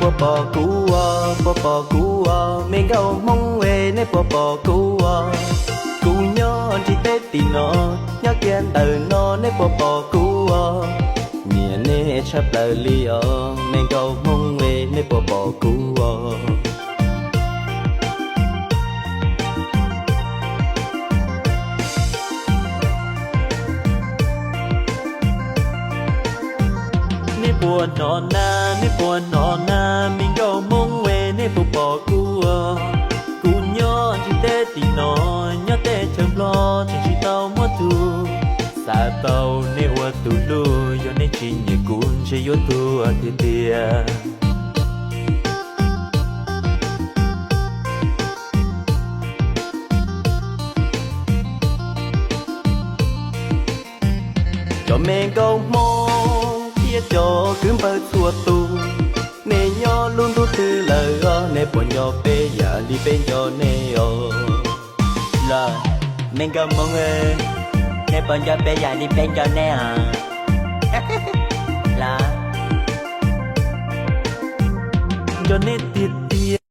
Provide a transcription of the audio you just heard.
bò bò cú mình gấu mong về nè bò cú nhớ chỉ tết thì nó nhớ kiên từ nó nè bò cú nhẹ nè chấp lời li mình gấu mong về nè bò cú buồn nọ na mình go mong về nè bò cú nhớ chỉ tết thì nó nhớ tết chấm lo chỉ tao mất tu xa tao nè qua tu lu yo nè chỉ nhẹ cuốn chỉ yo tu thì tia cho mình go mong cho cứ bơ chua tu nè nhỏ luôn tu tư lời nè bỏ nhỏ bé giờ đi bên nhỏ nè là mình cầm mong nè bỏ nhỏ bé giờ đi bên nhỏ nè là cho nên tiệt tiệt